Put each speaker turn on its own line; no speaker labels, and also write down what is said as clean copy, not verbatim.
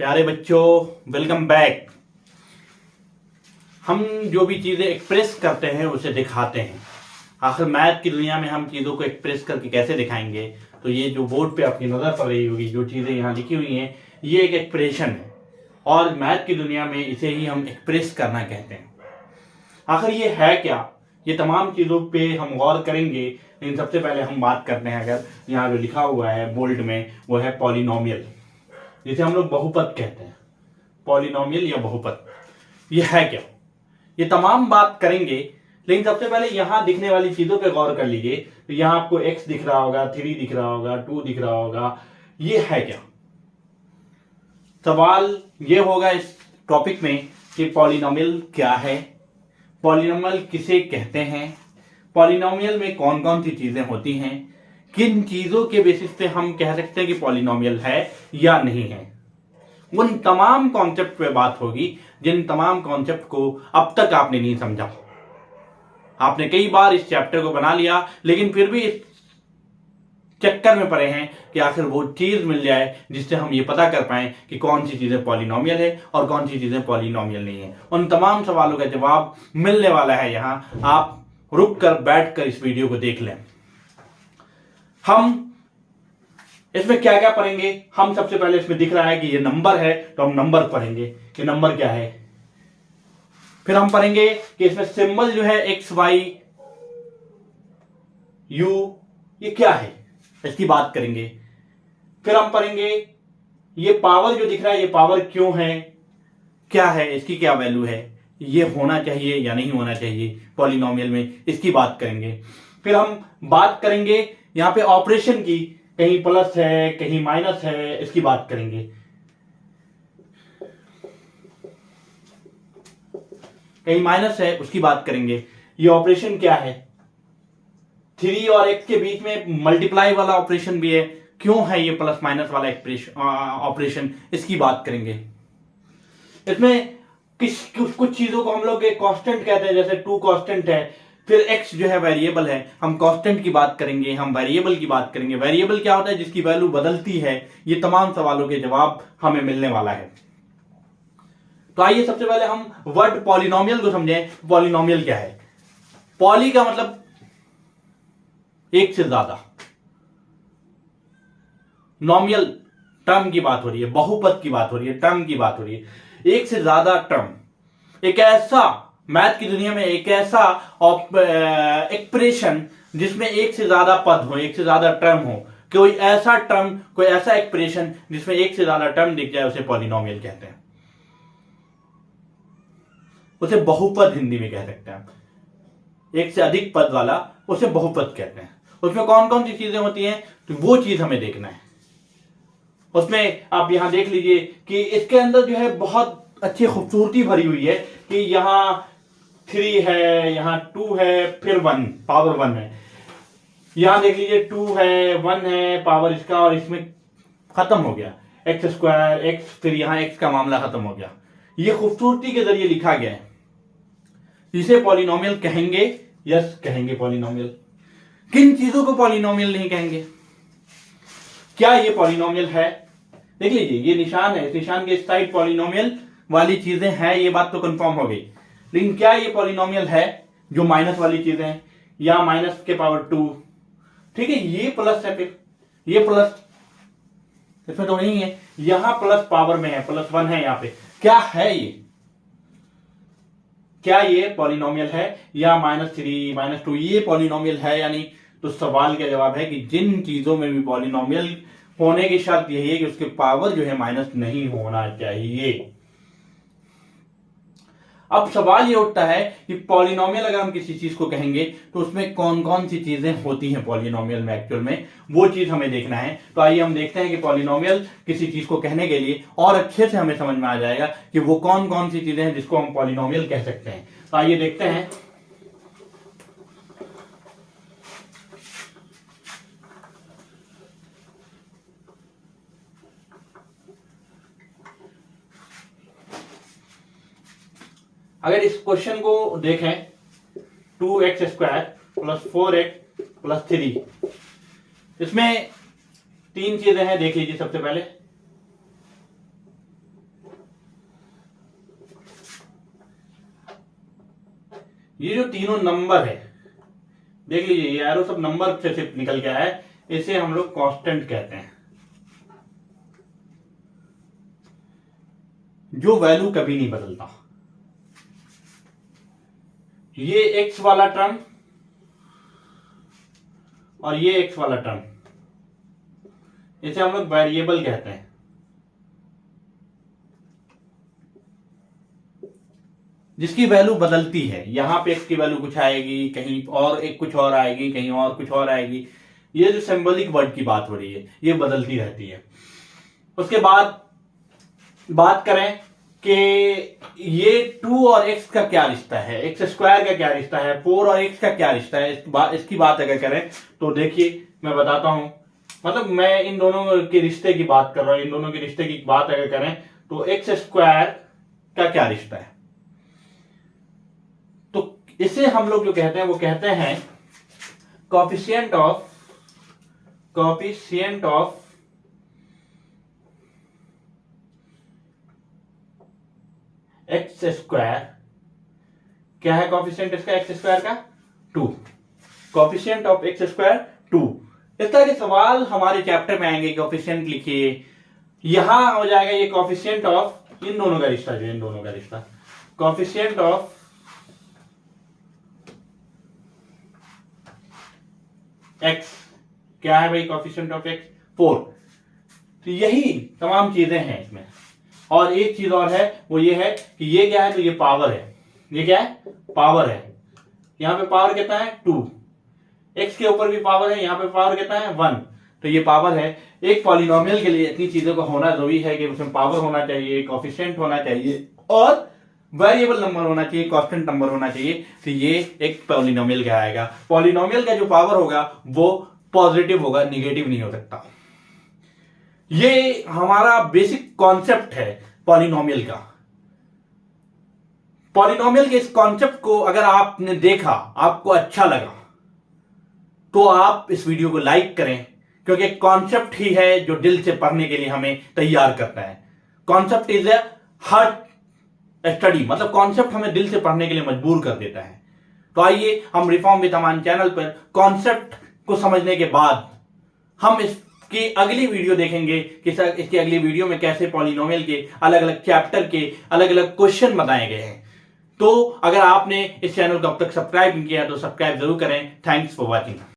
प्यारे बच्चों, welcome back. हम जो भी चीज़ें एक्सप्रेस करते हैं उसे दिखाते हैं। आखिर मैथ की दुनिया में हम चीज़ों को एक्सप्रेस करके कैसे दिखाएंगे? तो ये जो बोर्ड पे आपकी नज़र पड़ रही होगी, जो चीज़ें यहाँ लिखी हुई हैं, ये एक एक्सप्रेशन है और मैथ की दुनिया में इसे ही हम एक्सप्रेस करना कहते हैं। आखिर ये है क्या? ये तमाम चीज़ों पे हम गौर करेंगे, लेकिन सबसे पहले हम बात करते हैं, अगर यहाँ जो लिखा हुआ है बोल्ड में, वो है पॉलिनोमियल, जिसे हम लोग बहुपद कहते हैं। पॉलिनोमियल या बहुपद, ये है क्या? ये तमाम बात करेंगे, लेकिन सबसे पहले यहां दिखने वाली चीजों पे गौर कर लीजिए। तो यहां आपको x दिख रहा होगा, 3 दिख रहा होगा, 2 दिख रहा होगा। ये है क्या? सवाल ये होगा इस टॉपिक में कि पॉलिनोमियल क्या है, पॉलिनोमियल किसे कहते हैं, पॉलिनोमियल में कौन कौन सी चीजें होती हैं, किन चीजों के बेसिस पे हम कह सकते हैं कि पॉलिनोमियल है या नहीं है। उन तमाम कॉन्सेप्ट पे बात होगी जिन तमाम कॉन्सेप्ट को अब तक आपने नहीं समझा। आपने कई बार इस चैप्टर को बना लिया, लेकिन फिर भी इस चक्कर में पड़े हैं कि आखिर वो चीज मिल जाए जिससे हम ये पता कर पाए कि कौन सी चीजें पॉलिनोमियल है और कौन सी चीजें पॉलिनोमियल नहीं है। उन तमाम सवालों का जवाब मिलने वाला है। यहां आप रुक कर बैठ कर इस वीडियो को देख लें। हम इसमें क्या क्या पढ़ेंगे? हम सबसे पहले इसमें दिख रहा है कि ये नंबर है, तो हम नंबर पढ़ेंगे कि नंबर क्या है। फिर हम पढ़ेंगे कि इसमें सिंबल जो है एक्स वाई यू, ये क्या है, इसकी बात करेंगे। फिर हम पढ़ेंगे ये पावर जो दिख रहा है, ये पावर क्यों है, क्या है, इसकी क्या वैल्यू है, ये होना चाहिए या नहीं होना चाहिए पॉलिनोमियल में, इसकी बात करेंगे। फिर हम बात करेंगे यहां पे ऑपरेशन की, कहीं प्लस है कहीं माइनस है, इसकी बात करेंगे। कहीं माइनस है उसकी बात करेंगे। ये ऑपरेशन क्या है, 3 और x के बीच में मल्टीप्लाई वाला ऑपरेशन भी है, क्यों है ये प्लस माइनस वाला ऑपरेशन, इसकी बात करेंगे। इसमें कुछ चीजों को हम लोग कांस्टेंट कहते हैं, जैसे 2 कांस्टेंट है। फिर x जो है वेरिएबल है, हम कांस्टेंट की बात करेंगे, हम वेरिएबल की बात करेंगे। वेरिएबल क्या होता है? जिसकी वैल्यू बदलती है। ये तमाम सवालों के जवाब हमें मिलने वाला है। तो आइए सबसे पहले हम वर्ड पॉलिनोमियल को समझें। पॉलिनोमियल क्या है? पॉली का मतलब एक से ज्यादा, नोमियल टर्म की बात हो रही है, बहुपद की बात हो रही है, टर्म की बात हो रही है। एक से ज्यादा टर्म, एक ऐसा मैथ की दुनिया में एक ऐसा एक्सप्रेशन जिसमें एक से ज्यादा पद हो, एक से ज्यादा टर्म हो। कोई ऐसा टर्म, कोई ऐसा एक्सप्रेशन जिसमें एक से ज्यादा टर्म दिख जाए, उसे पॉलिनोमियल कहते हैं। उसे बहुपद हिंदी में कह सकते हैं। एक से अधिक पद वाला उसे बहुपद कहते हैं। उसमें कौन कौन सी चीजें होती हैं, तो वो चीज हमें देखना है। उसमें आप यहां देख लीजिए कि इसके अंदर जो है बहुत अच्छी खूबसूरती भरी हुई है कि यहां 3 है, यहां 2 है, फिर 1, पावर 1 है। यहां देख लीजिए 2 है, 1 है, पावर इसका, और इसमें खत्म हो गया एक्स स्क्वायर एक्स, फिर यहां एक्स का मामला खत्म हो गया। ये खूबसूरती के जरिए लिखा गया है। इसे पॉलिनोमियल कहेंगे, यस कहेंगे पॉलिनोमियल। किन चीजों को पॉलिनोमियल नहीं कहेंगे? क्या ये पॉलिनोमियल है? देख लीजिए, ये निशान है, इस निशान के साइड पॉलिनोमियल वाली चीजें हैं, ये बात तो कंफर्म हो गई। लेकिन क्या ये पॉलिनोमियल है जो माइनस वाली चीजें हैं, या माइनस के पावर 2? ठीक है, ये प्लस है, फिर ये प्लस इसमें तो नहीं है, यहां प्लस पावर में है, +1 है यहां पे। क्या है ये? क्या ये पॉलिनोमियल है, या -3 -2 ये पॉलिनोमियल है या नहीं? तो सवाल का जवाब है कि जिन चीजों में भी पॉलिनोमियल होने की शर्त यही है कि उसके पावर जो है माइनस नहीं होना चाहिए। अब सवाल ये उठता है कि पॉलिनोमियल अगर हम किसी चीज को कहेंगे तो उसमें कौन कौन सी चीजें होती हैं पॉलिनोमियल में, एक्चुअल में वो चीज हमें देखना है। तो आइए हम देखते हैं कि पॉलिनोमियल किसी चीज को कहने के लिए और अच्छे से हमें समझ में आ जाएगा कि वो कौन कौन सी चीजें हैं जिसको हम पॉलिनोमियल कह सकते हैं। तो आइए देखते हैं। अगर इस क्वेश्चन को देखें, 2x² + 4x + 3, इसमें 3 चीजें हैं, देख लीजिए। सबसे पहले ये जो तीनों नंबर है, देख लीजिए ये एरो सब नंबर से निकल के आया है, इसे हम लोग कांस्टेंट कहते हैं, जो वैल्यू कभी नहीं बदलता। ये एक्स वाला टर्म और ये एक्स वाला टर्म, इसे हम लोग वेरिएबल कहते हैं। जिसकी वैल्यू बदलती है, यहां पे एक्स की वैल्यू कुछ आएगी, कहीं और एक कुछ और आएगी, कहीं और कुछ और आएगी। ये जो सिंबॉलिक वर्ड की बात हो रही है, ये बदलती रहती है। उसके बाद बात करें कि ये 2 और x का क्या रिश्ता है, एक्स स्क्वायर का क्या रिश्ता है, 4 और x का क्या रिश्ता है, इसकी बात अगर करें तो देखिए मैं बताता हूं। मतलब मैं इन दोनों के रिश्ते की बात कर रहा हूं। इन दोनों के रिश्ते की बात अगर करें तो एक्स स्क्वायर का क्या रिश्ता है, तो इसे हम लोग जो कहते हैं वो कहते हैं कोएफिशिएंट ऑफ एक्स स्क्वायर। क्या है कोएफिशिएंट इसका एक्स स्क्वायर का? 2। Coefficient of x square 2। इस तरह के सवाल हमारे चैप्टर में आएंगे। कोएफिशिएंट लिखिए, यहां हो जाएगा ये कोएफिशिएंट ऑफ इन दोनों का रिश्ता, जो इन दोनों का रिश्ता, कोएफिशिएंट ऑफ एक्स। क्या है भाई कोएफिशिएंट ऑफ एक्स? 4। तो यही तमाम चीजें हैं इसमें। और एक चीज और है, वो ये है कि ये क्या है, तो ये पावर है। ये क्या है? पावर है। यहां पे पावर कितना है? 2। एक्स के ऊपर भी पावर है, यहां पे पावर कितना है? 1। तो ये पावर है। एक पॉलिनोमियल के लिए इतनी चीजों का होना जरूरी है कि उसमें पावर होना चाहिए, कोएफिशिएंट होना चाहिए और वेरिएबल नंबर होना चाहिए, कांस्टेंट नंबर होना चाहिए। तो ये एक पॉलिनोमियल कहलाएगा। पॉलिनोमियल का जो पावर होगा वो पॉजिटिव होगा, निगेटिव नहीं हो सकता। ये हमारा बेसिक कॉन्सेप्ट है पॉलिनोमियल का। पॉलिनोमियल के इस कॉन्सेप्ट को अगर आपने देखा, आपको अच्छा लगा, तो आप इस वीडियो को लाइक करें, क्योंकि कॉन्सेप्ट ही है जो दिल से पढ़ने के लिए हमें तैयार करता है। Concept is a heart study, मतलब कॉन्सेप्ट हमें दिल से पढ़ने के लिए मजबूर कर देता है। तो आइए हम रिफॉर्म विद अमान चैनल पर कॉन्सेप्ट को समझने के बाद हम इसकी अगली वीडियो देखेंगे कि सर इसकी अगली वीडियो में कैसे पॉलिनोमियल के अलग अलग चैप्टर के अलग अलग क्वेश्चन बताए गए हैं। तो अगर आपने इस चैनल को अब तक सब्सक्राइब नहीं किया तो सब्सक्राइब जरूर करें। Thanks for watching.